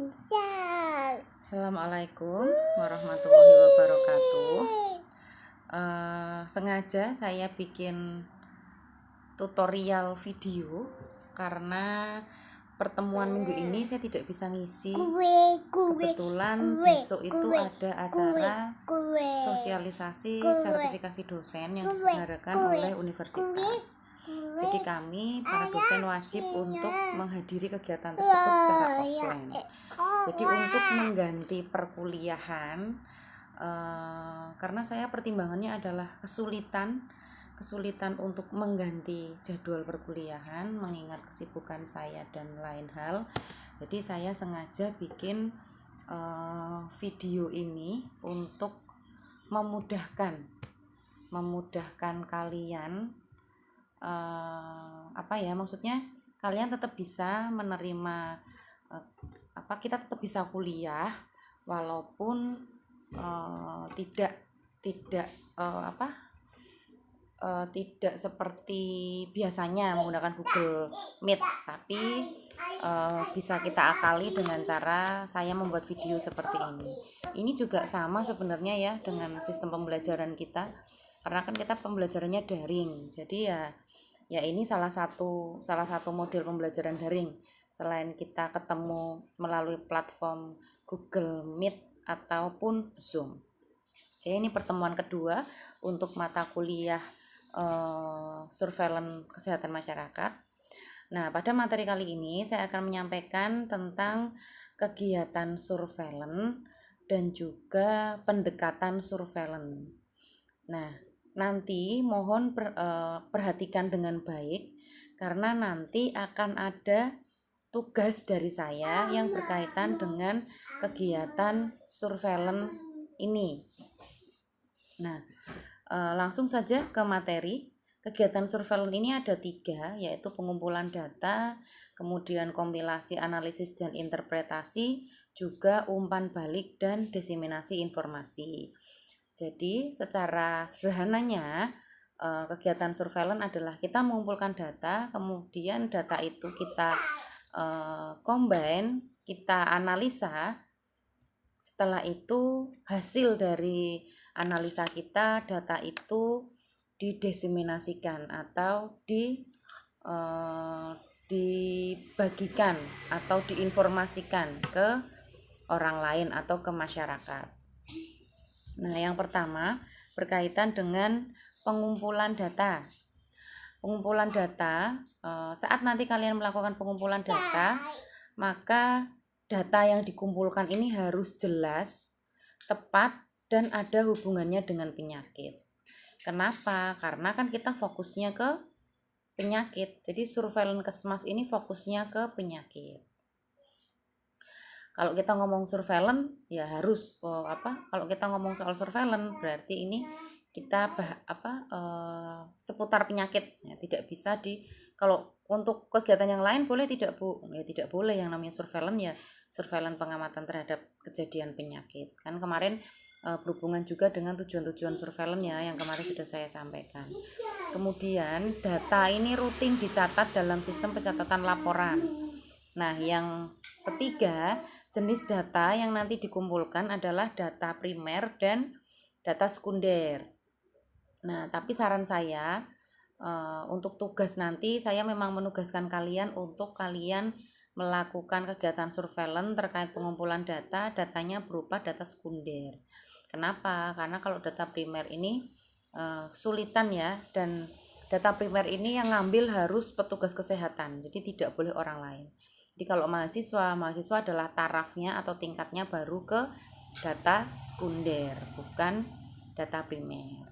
Assalamualaikum warahmatullahi wabarakatuh. Sengaja saya bikin tutorial video karena pertemuan minggu ini saya tidak bisa ngisi. Kebetulan besok itu ada acara sosialisasi sertifikasi dosen yang diselenggarakan oleh universitas. Jadi kami para dosen wajib untuk menghadiri kegiatan tersebut secara offline. Jadi untuk mengganti perkuliahan, karena saya pertimbangannya adalah kesulitan untuk mengganti jadwal perkuliahan mengingat kesibukan saya dan lain hal. Jadi saya sengaja bikin video ini untuk memudahkan kalian, maksudnya kalian tetap bisa menerima, kita tetap bisa kuliah walaupun tidak seperti biasanya menggunakan Google Meet, tapi bisa kita akali dengan cara saya membuat video seperti ini. Ini juga sama sebenarnya ya dengan sistem pembelajaran kita, karena kan kita pembelajarannya daring. Jadi ya ini salah satu model pembelajaran daring selain kita ketemu melalui platform Google Meet ataupun Zoom. Oke, ini pertemuan kedua untuk mata kuliah surveillance kesehatan masyarakat. Nah, pada materi kali ini saya akan menyampaikan tentang kegiatan surveillance dan juga pendekatan surveillance. Nah, nanti mohon perhatikan dengan baik karena nanti akan ada tugas dari saya yang berkaitan dengan kegiatan surveillance ini. Nah, langsung saja ke materi. Kegiatan surveillance ini ada 3, yaitu pengumpulan data, kemudian kompilasi, analisis, dan interpretasi, juga umpan balik dan diseminasi informasi. Jadi secara sederhananya kegiatan surveillance adalah kita mengumpulkan data, kemudian data itu kita combine, kita analisa. Setelah itu hasil dari analisa kita, data itu didiseminasikan atau dibagikan atau diinformasikan ke orang lain atau ke masyarakat. Nah, yang pertama berkaitan dengan pengumpulan data. Pengumpulan data, saat nanti kalian melakukan pengumpulan data, maka data yang dikumpulkan ini harus jelas, tepat, dan ada hubungannya dengan penyakit. Kenapa? Karena kan kita fokusnya ke penyakit. Jadi surveillance Kesmas ini fokusnya ke penyakit. Kalau kita ngomong surveillance ya harus kalau kita ngomong soal surveillance berarti ini kita seputar penyakit ya, tidak bisa kalau untuk kegiatan yang lain boleh tidak Bu? Ya tidak boleh, yang namanya surveillance ya surveillance pengamatan terhadap kejadian penyakit. Kan kemarin berhubungan juga dengan tujuan-tujuan surveillance ya yang kemarin sudah saya sampaikan. Kemudian data ini rutin dicatat dalam sistem pencatatan laporan. Nah, yang ketiga, jenis data yang nanti dikumpulkan adalah data primer dan data sekunder. Nah, tapi saran saya untuk tugas nanti saya memang menugaskan kalian untuk kalian melakukan kegiatan surveillance terkait pengumpulan data, datanya berupa data sekunder. Kenapa? Karena kalau data primer ini kesulitan ya, dan data primer ini yang ngambil harus petugas kesehatan, jadi tidak boleh orang lain. Jadi kalau mahasiswa adalah tarafnya atau tingkatnya baru ke data sekunder, bukan data primer.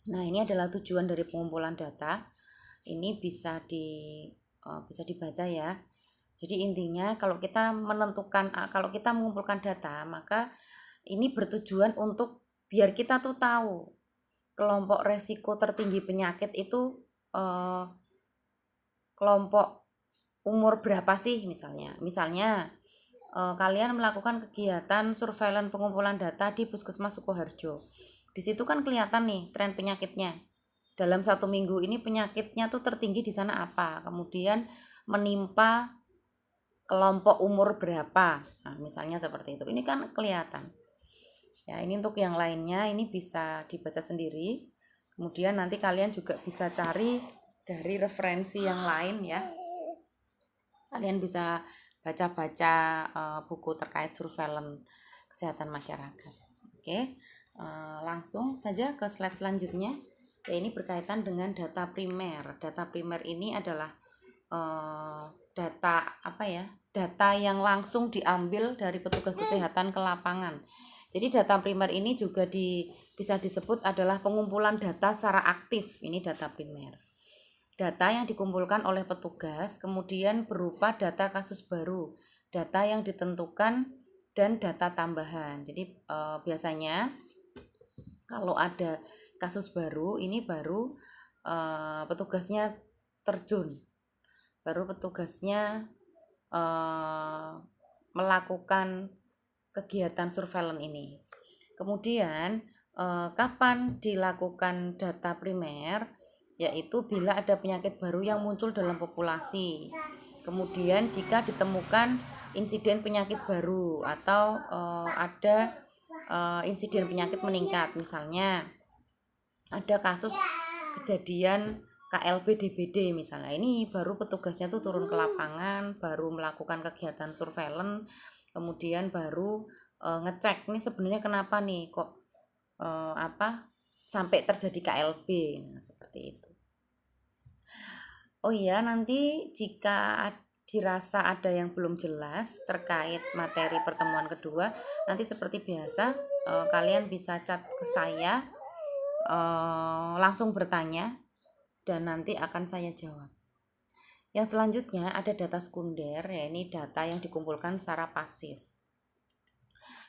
Nah, ini adalah tujuan dari pengumpulan data. Ini bisa dibaca ya. Jadi intinya kalau kita mengumpulkan data, maka ini bertujuan untuk biar kita tuh tahu kelompok resiko tertinggi penyakit itu kelompok umur berapa sih misalnya. Kalian melakukan kegiatan surveillance pengumpulan data di Puskesmas Sukoharjo. Di situ kan kelihatan nih tren penyakitnya. Dalam 1 minggu ini penyakitnya tuh tertinggi di sana apa, kemudian menimpa kelompok umur berapa. Nah, misalnya seperti itu. Ini kan kelihatan. Ya, ini untuk yang lainnya ini bisa dibaca sendiri. Kemudian nanti kalian juga bisa cari dari referensi yang lain ya. Kalian bisa baca-baca buku terkait surveillance kesehatan masyarakat. Oke, langsung saja ke slide selanjutnya. Ya, ini berkaitan dengan data primer. Data primer ini adalah data apa ya? Data yang langsung diambil dari petugas kesehatan ke lapangan. Jadi data primer ini juga bisa disebut adalah pengumpulan data secara aktif. Ini data primer. Data yang dikumpulkan oleh petugas kemudian berupa data kasus baru, data yang ditentukan, dan data tambahan. Jadi biasanya kalau ada kasus baru ini baru petugasnya terjun, baru petugasnya melakukan kegiatan surveillance ini. Kemudian kapan dilakukan data primer? Yaitu bila ada penyakit baru yang muncul dalam populasi. Kemudian jika ditemukan insiden penyakit baru atau ada insiden penyakit meningkat, misalnya ada kasus kejadian KLB DBD misalnya, ini baru petugasnya tuh turun ke lapangan, baru melakukan kegiatan surveillance, kemudian baru ngecek nih sebenarnya kenapa nih kok sampai terjadi KLB. Nah, seperti itu. Oh iya, nanti jika dirasa ada yang belum jelas terkait materi pertemuan kedua, nanti seperti biasa kalian bisa chat ke saya, langsung bertanya dan nanti akan saya jawab. Yang selanjutnya ada data sekunder, ya ini data yang dikumpulkan secara pasif.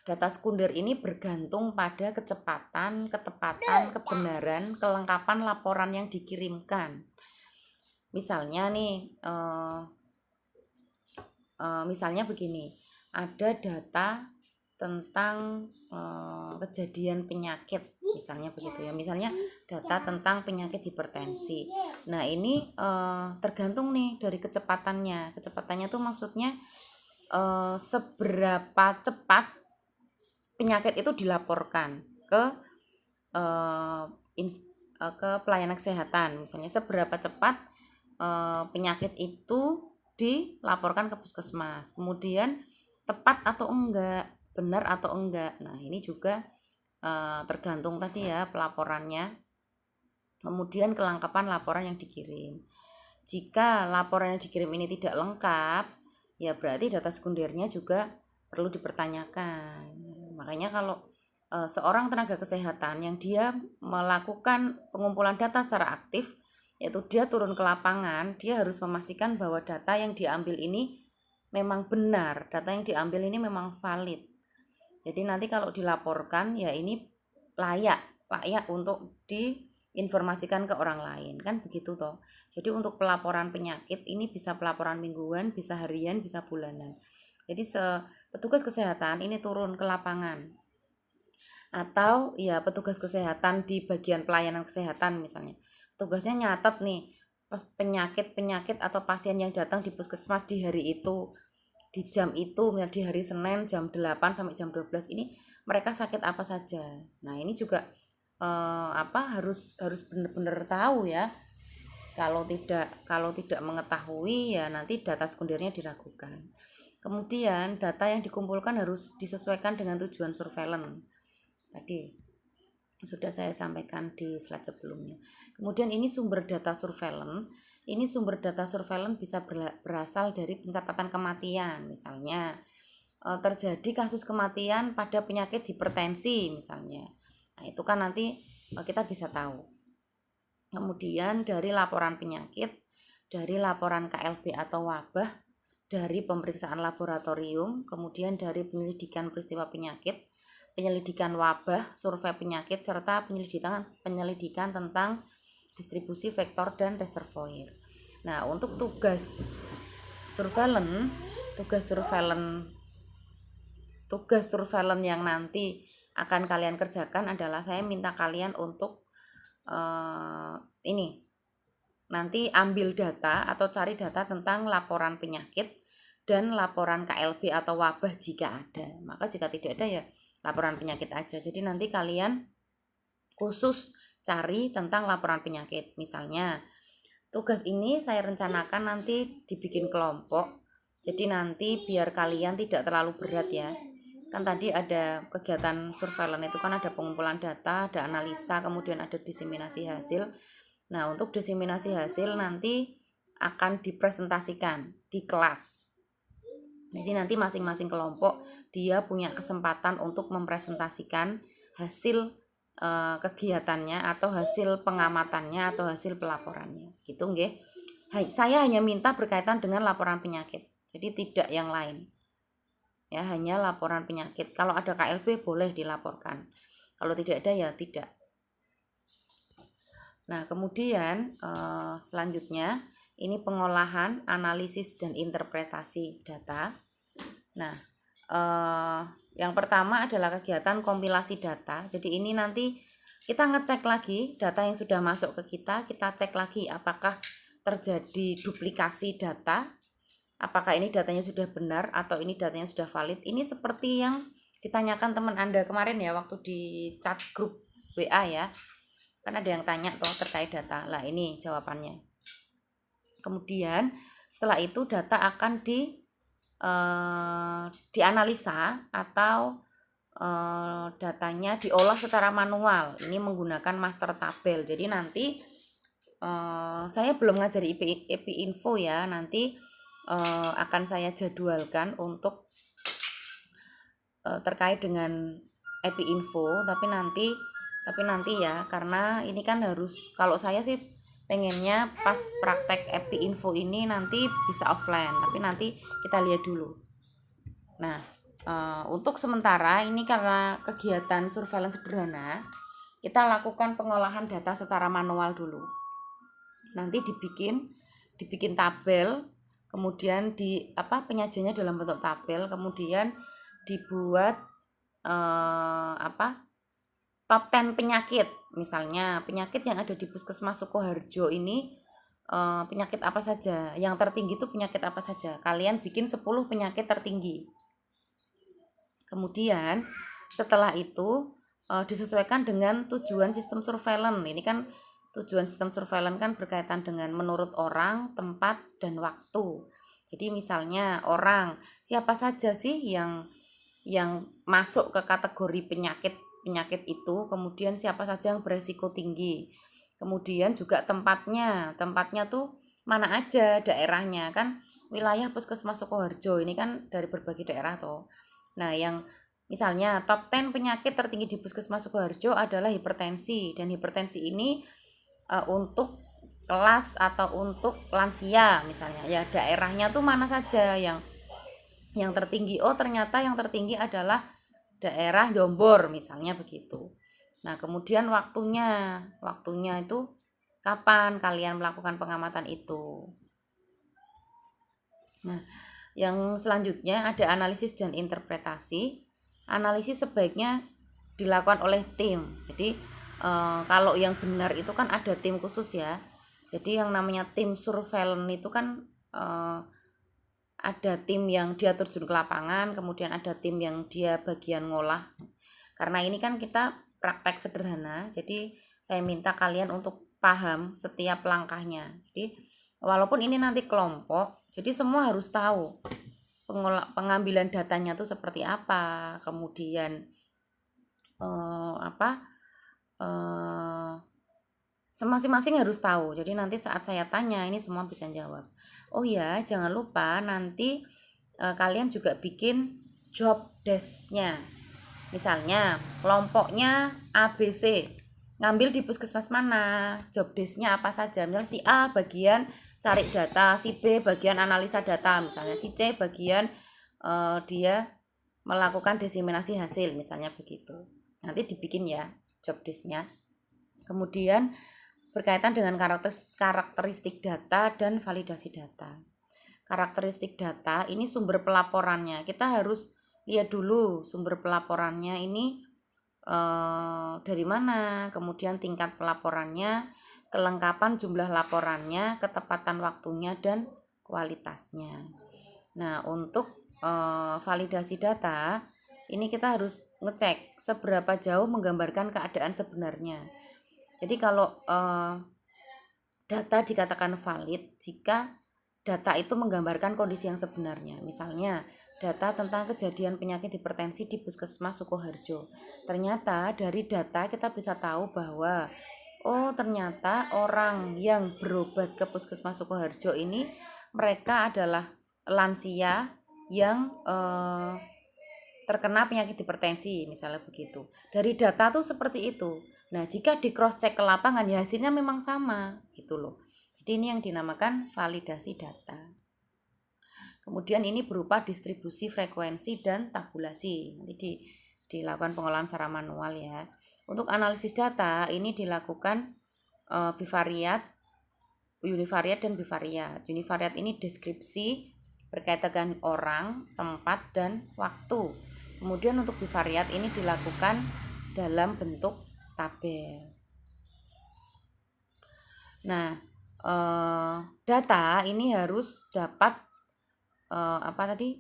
Data sekunder ini bergantung pada kecepatan, ketepatan, kebenaran, kelengkapan laporan yang dikirimkan. Misalnya nih, misalnya begini, ada data tentang kejadian penyakit, misalnya begitu ya. Misalnya data tentang penyakit hipertensi. Nah ini tergantung nih dari kecepatannya. Kecepatannya tuh maksudnya seberapa cepat penyakit itu dilaporkan ke pelayanan kesehatan. Misalnya seberapa cepat penyakit itu dilaporkan ke puskesmas, kemudian tepat atau enggak, benar atau enggak. Nah ini juga tergantung tadi ya pelaporannya, kemudian kelengkapan laporan yang dikirim. Jika laporan yang dikirim ini tidak lengkap, ya berarti data sekundernya juga perlu dipertanyakan. Makanya kalau seorang tenaga kesehatan yang dia melakukan pengumpulan data secara aktif, yaitu dia turun ke lapangan, dia harus memastikan bahwa data yang diambil ini memang benar, data yang diambil ini memang valid. Jadi nanti kalau dilaporkan ya ini layak untuk diinformasikan ke orang lain, kan begitu toh. Jadi untuk pelaporan penyakit ini bisa pelaporan mingguan, bisa harian, bisa bulanan. Jadi petugas kesehatan ini turun ke lapangan, atau ya petugas kesehatan di bagian pelayanan kesehatan misalnya, tugasnya nyatet nih penyakit atau pasien yang datang di puskesmas di hari itu, di jam itu, di hari Senin jam 8 sampai jam 12 ini mereka sakit apa saja. Nah ini juga harus benar-benar tahu ya. Kalau tidak mengetahui ya nanti data sekundernya diragukan. Kemudian data yang dikumpulkan harus disesuaikan dengan tujuan surveillance. Tadi sudah saya sampaikan di slide sebelumnya. Kemudian ini sumber data surveillance. Ini sumber data surveillance bisa berasal dari pencatatan kematian. Misalnya terjadi kasus kematian pada penyakit hipertensi misalnya. Nah, itu kan nanti kita bisa tahu. Kemudian dari laporan penyakit, dari laporan KLB atau wabah, dari pemeriksaan laboratorium, kemudian dari penyelidikan peristiwa penyakit, penyelidikan wabah, survei penyakit, serta penyelidikan tentang distribusi vektor dan reservoir. Nah, untuk tugas surveillance yang nanti akan kalian kerjakan adalah saya minta kalian untuk ini nanti ambil data atau cari data tentang laporan penyakit dan laporan KLB atau wabah jika ada. Maka jika tidak ada ya laporan penyakit aja. Jadi nanti kalian khusus cari tentang laporan penyakit. Misalnya tugas ini saya rencanakan nanti dibikin kelompok. Jadi nanti biar kalian tidak terlalu berat ya. Kan tadi ada kegiatan surveillance itu kan ada pengumpulan data, ada analisa, kemudian ada diseminasi hasil. Nah, untuk diseminasi hasil nanti akan dipresentasikan di kelas. Jadi nanti masing-masing kelompok dia punya kesempatan untuk mempresentasikan hasil kegiatannya atau hasil pengamatannya atau hasil pelaporannya. Gitu nggih. Saya hanya minta berkaitan dengan laporan penyakit. Jadi tidak yang lain. Ya, hanya laporan penyakit. Kalau ada KLB boleh dilaporkan. Kalau tidak ada ya tidak. Nah, kemudian selanjutnya ini pengolahan, analisis, dan interpretasi data. Nah, yang pertama adalah kegiatan kompilasi data. Jadi ini nanti kita ngecek lagi data yang sudah masuk ke kita cek lagi apakah terjadi duplikasi data, apakah ini datanya sudah benar atau ini datanya sudah valid. Ini seperti yang ditanyakan teman Anda kemarin ya waktu di chat grup WA ya. Kan ada yang tanya tuh terkait data. Lah ini jawabannya. Kemudian setelah itu data akan dianalisa atau datanya diolah secara manual. Ini menggunakan master tabel. Jadi nanti saya belum ngajari EPI Info ya. Nanti akan saya jadwalkan untuk terkait dengan EPI Info. Tapi nanti ya, karena ini kan harus, kalau saya sih pengennya pas praktek EPI Info ini nanti bisa offline, tapi nanti kita lihat dulu. Nah, untuk sementara ini karena kegiatan surveillance sederhana, kita lakukan pengolahan data secara manual dulu. Nanti dibikin tabel, kemudian penyajiannya dalam bentuk tabel, kemudian dibuat top 10 penyakit. Misalnya penyakit yang ada di Puskesmas Sukoharjo ini penyakit apa saja, yang tertinggi itu penyakit apa saja. Kalian bikin 10 penyakit tertinggi. Kemudian setelah itu disesuaikan dengan tujuan sistem surveillance. Ini kan tujuan sistem surveillance kan berkaitan dengan menurut orang, tempat, dan waktu. Jadi misalnya orang, siapa saja sih yang masuk ke kategori penyakit itu, kemudian siapa saja yang beresiko tinggi, kemudian juga tempatnya tuh mana aja daerahnya, kan wilayah Puskesmas Sukoharjo ini kan dari berbagai daerah toh. Nah, yang misalnya top 10 penyakit tertinggi di Puskesmas Sukoharjo adalah hipertensi, dan hipertensi ini untuk kelas atau untuk lansia misalnya ya, daerahnya tuh mana saja yang tertinggi. Oh, ternyata yang tertinggi adalah daerah Jombor misalnya begitu. Nah, kemudian waktunya itu kapan kalian melakukan pengamatan itu. Nah, yang selanjutnya ada analisis dan interpretasi. Analisis sebaiknya dilakukan oleh tim. Jadi kalau yang benar itu kan ada tim khusus ya. Jadi yang namanya tim surveillance itu kan ada tim yang dia terjun ke lapangan, kemudian ada tim yang dia bagian ngolah. Karena ini kan kita praktek sederhana, jadi saya minta kalian untuk paham setiap langkahnya. Jadi walaupun ini nanti kelompok, jadi semua harus tahu pengambilan datanya tuh seperti apa, kemudian masing-masing harus tahu. Jadi nanti saat saya tanya ini semua bisa jawab. Oh ya, jangan lupa nanti kalian juga bikin job desk-nya. Misalnya kelompoknya ABC, ngambil di puskesmas mana, job desk-nya apa saja. Misal si A bagian cari data, si B bagian analisa data, misalnya si C bagian dia melakukan diseminasi hasil, misalnya begitu. Nanti dibikin ya job desk-nya. Kemudian berkaitan dengan karakteristik data dan validasi data. Karakteristik data ini sumber pelaporannya. Kita harus lihat dulu sumber pelaporannya ini dari mana, kemudian tingkat pelaporannya, kelengkapan jumlah laporannya, ketepatan waktunya, dan kualitasnya. Nah, untuk validasi data ini kita harus ngecek seberapa jauh menggambarkan keadaan sebenarnya. Jadi kalau data dikatakan valid jika data itu menggambarkan kondisi yang sebenarnya. Misalnya, data tentang kejadian penyakit hipertensi di Puskesmas Sukoharjo. Ternyata dari data kita bisa tahu bahwa ternyata orang yang berobat ke Puskesmas Sukoharjo ini mereka adalah lansia yang terkena penyakit hipertensi, misalnya begitu. Dari data tuh seperti itu. Nah, jika di cross check ke lapangan ya hasilnya memang sama gitu loh. Jadi ini yang dinamakan validasi data. Kemudian ini berupa distribusi frekuensi dan tabulasi. Nanti dilakukan pengolahan secara manual ya. Untuk analisis data ini dilakukan bivariat, univariat dan bivariat. Univariat ini deskripsi berkaitan dengan orang, tempat, dan waktu. Kemudian untuk bivariat ini dilakukan dalam bentuk tabel. Nah, data ini harus dapat apa tadi?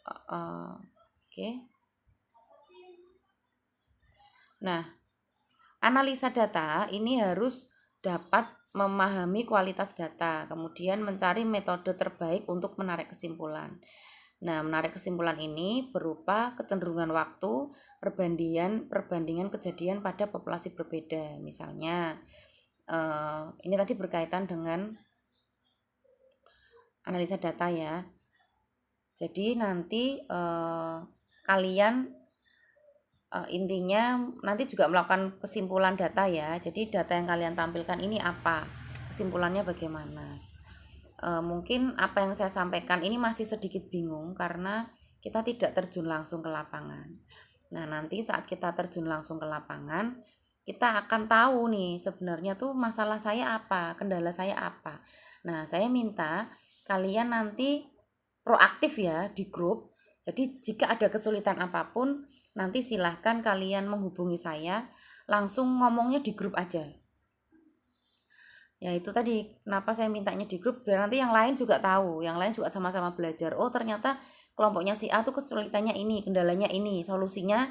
Oke. Nah, analisa data ini harus dapat memahami kualitas data, kemudian mencari metode terbaik untuk menarik kesimpulan. Nah, menarik kesimpulan ini berupa kecenderungan waktu, perbandingan kejadian pada populasi berbeda. Misalnya, ini tadi berkaitan dengan analisa data ya. Jadi nanti kalian intinya nanti juga melakukan kesimpulan data ya. Jadi data yang kalian tampilkan ini apa? Kesimpulannya bagaimana? Mungkin apa yang saya sampaikan ini masih sedikit bingung karena kita tidak terjun langsung ke lapangan. Nah, nanti saat kita terjun langsung ke lapangan, kita akan tahu nih sebenarnya tuh masalah saya apa, kendala saya apa. Nah, saya minta kalian nanti proaktif ya di grup. Jadi jika ada kesulitan apapun, nanti silahkan kalian menghubungi saya, langsung ngomongnya di grup aja. Ya itu tadi kenapa saya mintanya di grup biar nanti yang lain juga tahu, yang lain juga sama-sama belajar. Oh ternyata kelompoknya si A tuh kesulitannya ini, kendalanya ini, solusinya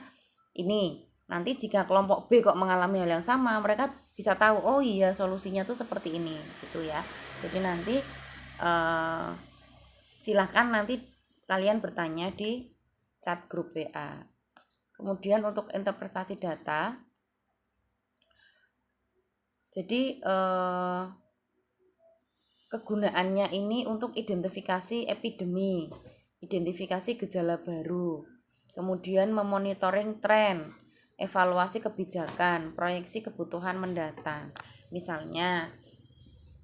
ini. Nanti jika kelompok B kok mengalami hal yang sama, mereka bisa tahu, oh iya solusinya tuh seperti ini, gitu ya. Jadi nanti silahkan nanti kalian bertanya di chat grup WA. Kemudian untuk interpretasi data, jadi kegunaannya ini untuk identifikasi epidemi, identifikasi gejala baru, kemudian memonitoring tren, evaluasi kebijakan, proyeksi kebutuhan mendatang. Misalnya,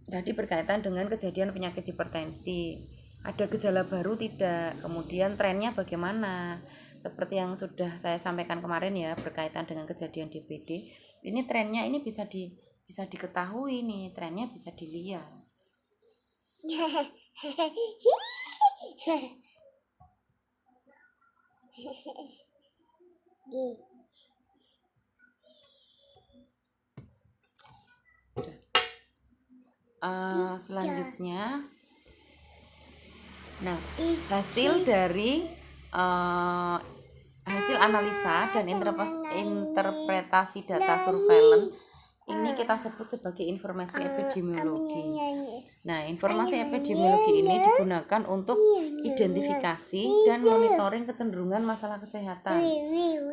tadi berkaitan dengan kejadian penyakit hipertensi, ada gejala baru tidak, kemudian trennya bagaimana, seperti yang sudah saya sampaikan kemarin ya berkaitan dengan kejadian DBD. Ini trennya ini bisa diketahui nih, trennya bisa dilihat. Selanjutnya, nah hasil dari hasil analisa dan interpretasi data surveillance ini kita sebut sebagai informasi epidemiologi. Nah, informasi epidemiologi ini digunakan untuk identifikasi dan monitoring kecenderungan masalah kesehatan.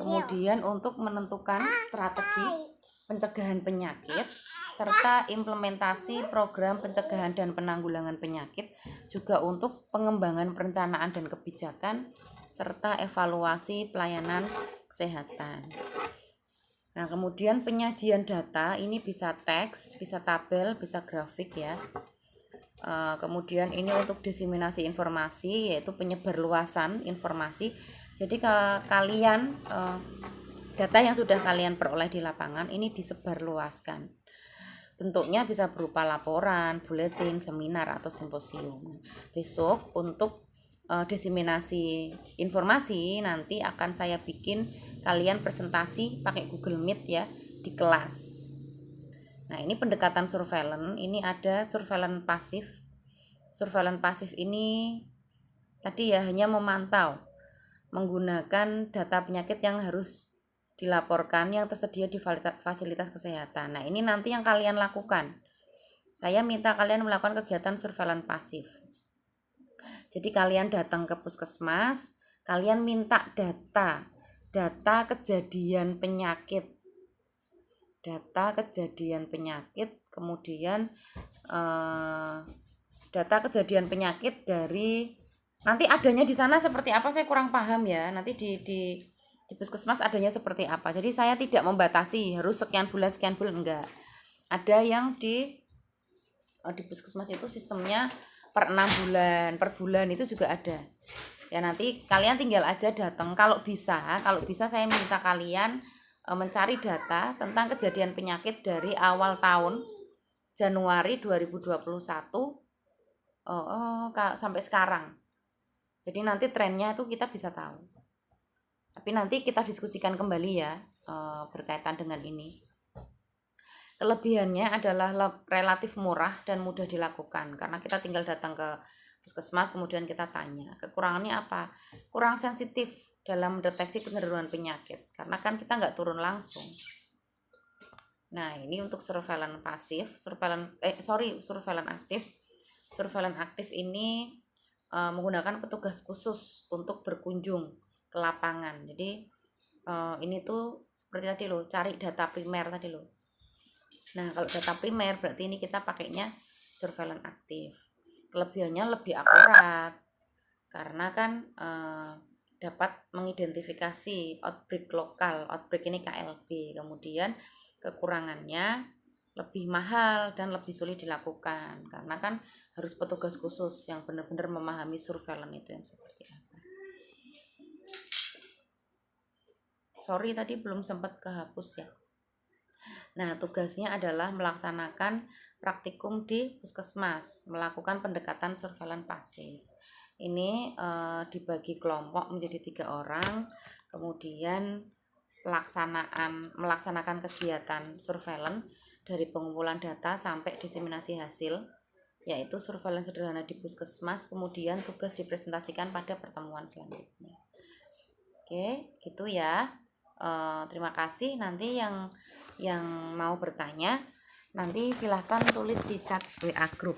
Kemudian untuk menentukan strategi pencegahan penyakit serta implementasi program pencegahan dan penanggulangan penyakit, juga untuk pengembangan perencanaan dan kebijakan serta evaluasi pelayanan kesehatan. Nah, kemudian penyajian data ini bisa teks, bisa tabel, bisa grafik ya. Kemudian ini untuk diseminasi informasi, yaitu penyebarluasan informasi. Jadi kalau kalian data yang sudah kalian peroleh di lapangan ini disebarluaskan. Bentuknya bisa berupa laporan, buletin, seminar, atau simposium. Besok untuk diseminasi informasi nanti akan saya bikin kalian presentasi pakai Google Meet ya di kelas. Nah, ini pendekatan surveillance, ini ada surveillance pasif, surveillance pasif ini tadi ya hanya memantau menggunakan data penyakit yang harus dilaporkan yang tersedia di fasilitas kesehatan. Nah, ini nanti yang kalian lakukan. Saya minta kalian melakukan kegiatan surveillance pasif. Jadi kalian datang ke puskesmas, kalian minta data kejadian penyakit, kemudian data kejadian penyakit dari nanti adanya di sana seperti apa, saya kurang paham ya. Nanti di puskesmas adanya seperti apa. Jadi saya tidak membatasi harus sekian bulan enggak. Ada yang di puskesmas itu sistemnya per 6 bulan, per bulan itu juga ada. Ya nanti kalian tinggal aja datang. Kalau bisa saya minta kalian mencari data tentang kejadian penyakit dari awal tahun Januari 2021 sampai sekarang. Jadi nanti trennya itu kita bisa tahu. Tapi nanti kita diskusikan kembali ya berkaitan dengan ini. Kelebihannya adalah relatif murah dan mudah dilakukan karena kita tinggal datang ke puskesmas kemudian kita tanya. Kekurangannya apa? Kurang sensitif dalam mendeteksi kecenderungan penyakit karena kan kita nggak turun langsung. Nah, ini untuk surveillance pasif, surveillance aktif. Surveillance aktif ini menggunakan petugas khusus untuk berkunjung ke lapangan. Jadi ini tuh seperti tadi loh, cari data primer tadi loh. Nah, kalau data primer berarti ini kita pakainya surveillance aktif. Kelebihannya lebih akurat karena kan dapat mengidentifikasi outbreak lokal. Outbreak ini KLB. Kemudian kekurangannya lebih mahal dan lebih sulit dilakukan karena kan harus petugas khusus yang benar-benar memahami surveillance itu yang seperti apa. Sorry tadi belum sempat kehapus ya. Nah, tugasnya adalah melaksanakan praktikum di puskesmas, melakukan pendekatan surveillance pasif. Ini dibagi kelompok menjadi 3 orang, kemudian melaksanakan kegiatan surveillance dari pengumpulan data sampai diseminasi hasil, yaitu surveillance sederhana di puskesmas, kemudian tugas dipresentasikan pada pertemuan selanjutnya. Oke, gitu ya. Terima kasih. Nanti yang mau bertanya nanti silahkan tulis di chat WA group.